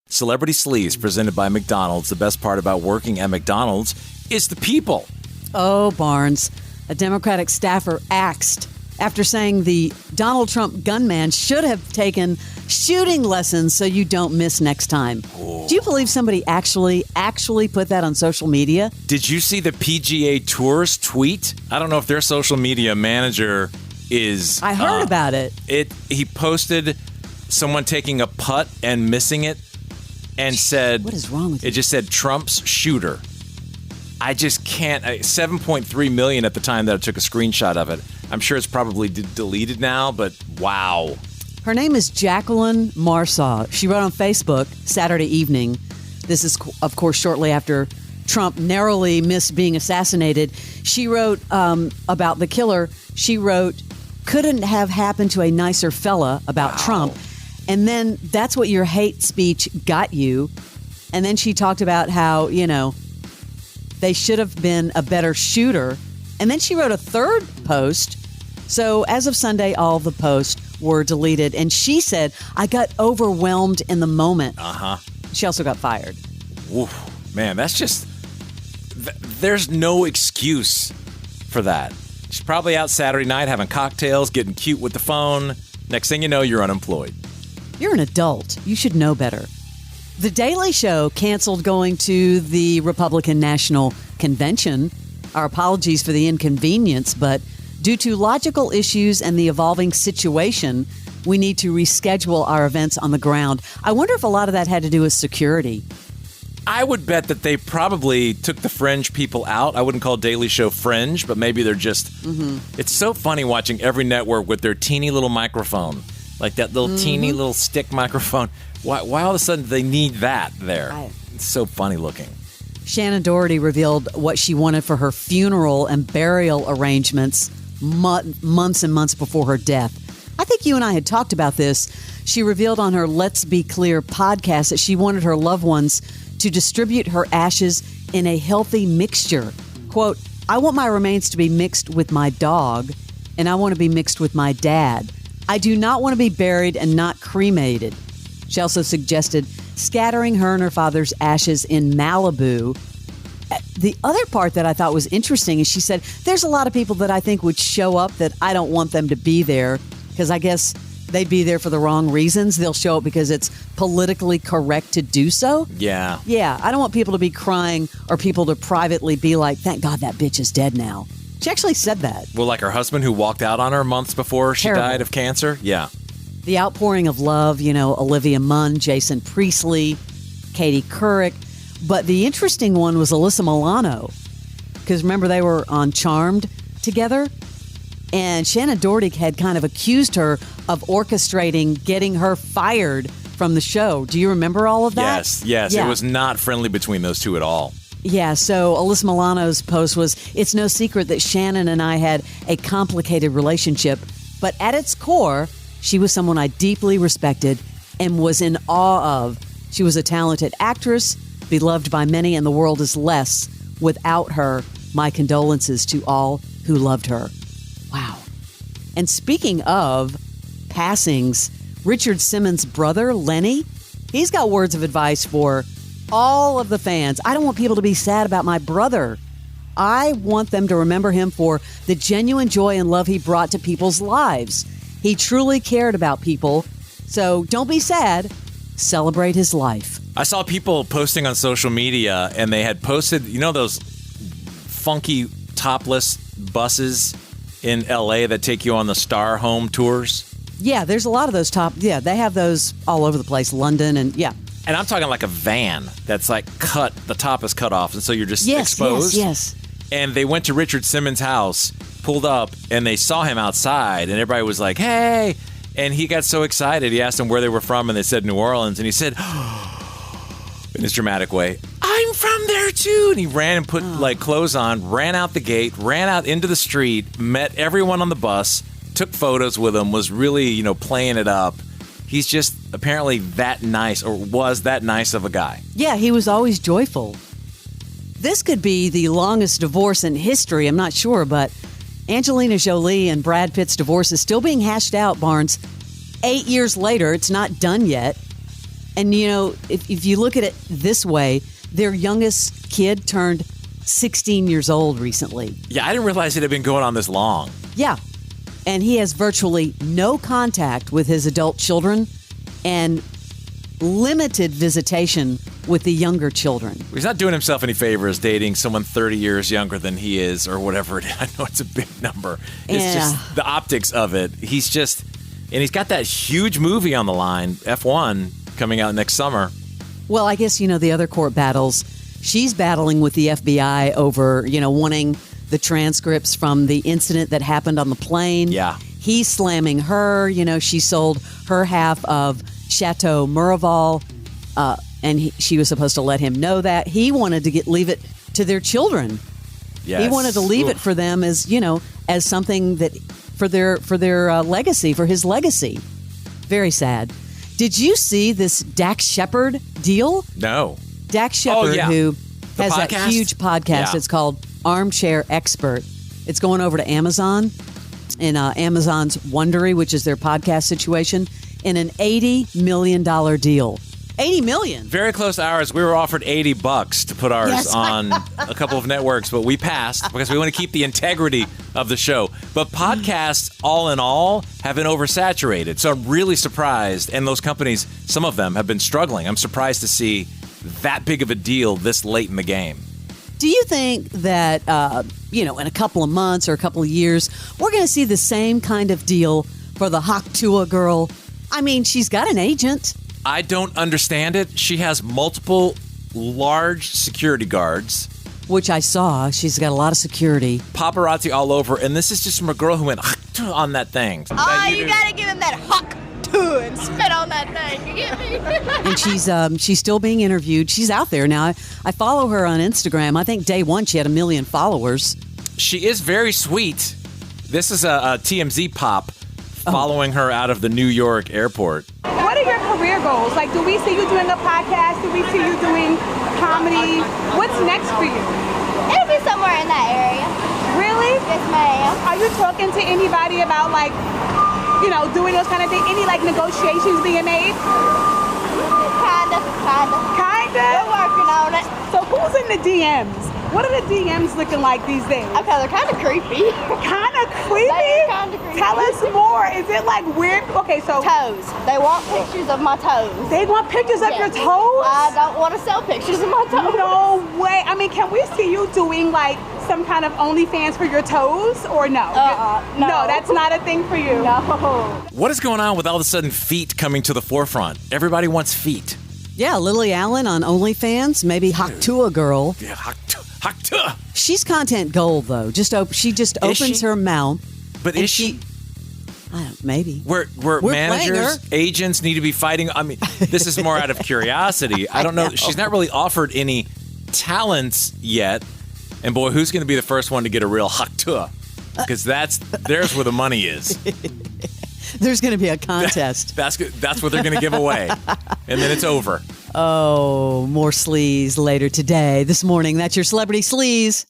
Celebrity Sleaze, presented by McDonald's. The best part about working at McDonald's is the people. Oh, Barnes. A Democratic staffer axed after saying the Donald Trump gunman should have taken shooting lessons so you don't miss next time. Do you believe somebody actually put that on social media? Did you see the PGA Tour's tweet? I don't know if their social media manager is... I heard about it. He posted someone taking a putt and missing it and said... What is wrong with you? It just said Trump's shooter. I just can't... 7.3 million at the time that I took a screenshot of it. I'm sure it's probably deleted now, but wow. Her name is Jacqueline Marsaw. She wrote on Facebook Saturday evening. This is, of course, shortly after Trump narrowly missed being assassinated. She wrote about the killer. She wrote, couldn't have happened to a nicer fella about Trump. And then that's what your hate speech got you. And then she talked about how, they should have been a better shooter. And then she wrote a third post. So as of Sunday, all of the posts were deleted. And she said, I got overwhelmed in the moment. She also got fired. Oof, man, that's just... There's no excuse for that. She's probably out Saturday night having cocktails, getting cute with the phone. Next thing you know, you're unemployed. You're an adult. You should know better. The Daily Show canceled going to the Republican National Convention. Our apologies for the inconvenience, but due to logical issues and the evolving situation, we need to reschedule our events on the ground. I wonder if a lot of that had to do with security. I would bet that they probably took the fringe people out. I wouldn't call Daily Show fringe, but maybe they're just... It's so funny watching every network with their teeny little microphone. Like that little teeny little stick microphone. Why all of a sudden they need that there? It's so funny looking. Shannon Doherty revealed what she wanted for her funeral and burial arrangements months and months before her death. I think you and I had talked about this. She revealed on her Let's Be Clear podcast that she wanted her loved ones to distribute her ashes in a healthy mixture. Quote, I want my remains to be mixed with my dog, and I want to be mixed with my dad. I do not want to be buried and not cremated. She also suggested scattering her and her father's ashes in Malibu. The other part that I thought was interesting is she said, there's a lot of people that I think would show up that I don't want them to be there because I guess they'd be there for the wrong reasons. They'll show up because it's politically correct to do so. Yeah. Yeah, I don't want people to be crying or people to privately be like, thank God that bitch is dead now. She actually said that. Well, like her husband who walked out on her months before she died of cancer? Yeah. The outpouring of love, Olivia Munn, Jason Priestley, Katie Couric. But the interesting one was Alyssa Milano. Because remember, they were on Charmed together? And Shannon Doherty had kind of accused her of orchestrating getting her fired from the show. Do you remember all of that? Yes. Yeah. It was not friendly between those two at all. Yeah, so Alyssa Milano's post was, it's no secret that Shannon and I had a complicated relationship, but at its core, she was someone I deeply respected and was in awe of. She was a talented actress, beloved by many, and the world is less without her. My condolences to all who loved her. Wow. And speaking of passings, Richard Simmons' brother, Lenny, he's got words of advice for all of the fans. I don't want people to be sad about my brother. I want them to remember him for the genuine joy and love he brought to people's lives. He truly cared about people. So don't be sad. Celebrate his life. I saw people posting on social media, and they had posted, those funky topless buses in L.A. that take you on the Star Home tours? Yeah, there's a lot of those they have those all over the place, London, and yeah. And I'm talking like a van that's like the top is cut off, and so you're just exposed. Yes. And they went to Richard Simmons' house, pulled up, and they saw him outside, and everybody was like, hey! And he got so excited, he asked them where they were from, and they said New Orleans, and he said, in his dramatic way, I'm from there too! And he ran and put clothes on, ran out the gate, ran out into the street, met everyone on the bus, took photos with them, was really, playing it up. He's just apparently that nice, or was that nice of a guy. Yeah, he was always joyful. This could be the longest divorce in history, I'm not sure, but Angelina Jolie and Brad Pitt's divorce is still being hashed out, Barnes. 8 years later, it's not done yet. And, if you look at it this way, their youngest kid turned 16 years old recently. Yeah, I didn't realize it had been going on this long. Yeah. And he has virtually no contact with his adult children and limited visitation with the younger children. He's not doing himself any favors dating someone 30 years younger than he is or whatever it is. I know it's a big number. It's just the optics of it. And he's got that huge movie on the line, F1, coming out next summer. Well, I guess, the other court battles, she's battling with the FBI over, wanting the transcripts from the incident that happened on the plane. Yeah. He's slamming her. She sold her half of Chateau Miraval, and she was supposed to let him know that. He wanted to leave it to their children. Yes. He wanted to leave it for them as, as something that for their legacy, for his legacy. Very sad. Did you see this Dax Shepard deal? No. Dax Shepard, who has podcast? that huge podcast. Yeah. It's called Armchair Expert. It's going over to Amazon in Amazon's Wondery, which is their podcast situation, in an $80 million deal. $80 million. Very close to ours. We were offered $80 to put ours on a couple of networks, but we passed because we want to keep the integrity of the show. But podcasts, all in all, have been oversaturated. So I'm really surprised. And those companies, some of them have been struggling. I'm surprised to see that big of a deal this late in the game. Do you think that, in a couple of months or a couple of years, we're going to see the same kind of deal for the Haktua girl? I mean, she's got an agent. I don't understand it. She has multiple large security guards. Which I saw. She's got a lot of security. Paparazzi all over. And this is just from a girl who went on that thing. You got to give him that huck to and spit on that thing. You get me? And she's still being interviewed. She's out there now. I follow her on Instagram. I think day one she had 1 million followers. She is very sweet. This is a TMZ pop following her out of the New York airport. What are your career goals? Like, do we see you doing a podcast? Do we see you doing comedy? What's next for you? It'll be somewhere in that area. Really? Yes, ma'am. Are you talking to anybody about, like, doing those kind of things? Any, like, negotiations being made? Kinda. We're working on it. So who's in the DMs? What are the DMs looking like these days? Okay, they're kind of creepy. Kind of creepy? They're kind of creepy. Tell us more. Is it like weird? Okay, so... Toes. They want pictures of my toes. They want pictures of your toes? I don't want to sell pictures of my toes. No way. I mean, can we see you doing, like, some kind of OnlyFans for your toes, or no? No. No, that's not a thing for you. No. What is going on with all of a sudden feet coming to the forefront? Everybody wants feet. Yeah, Lily Allen on OnlyFans, maybe Haktua girl. Yeah, Haktua. She's content gold, though. She just opens her mouth. But is she? I don't, maybe. Where managers, agents need to be fighting. I mean, this is more out of curiosity. I don't know. She's not really offered any talents yet. And boy, who's going to be the first one to get a real Haktua? Because there's where the money is. There's going to be a contest. That's what they're going to give away. And then it's over. Oh, more Sleaze later today. This morning, that's your Celebrity Sleaze.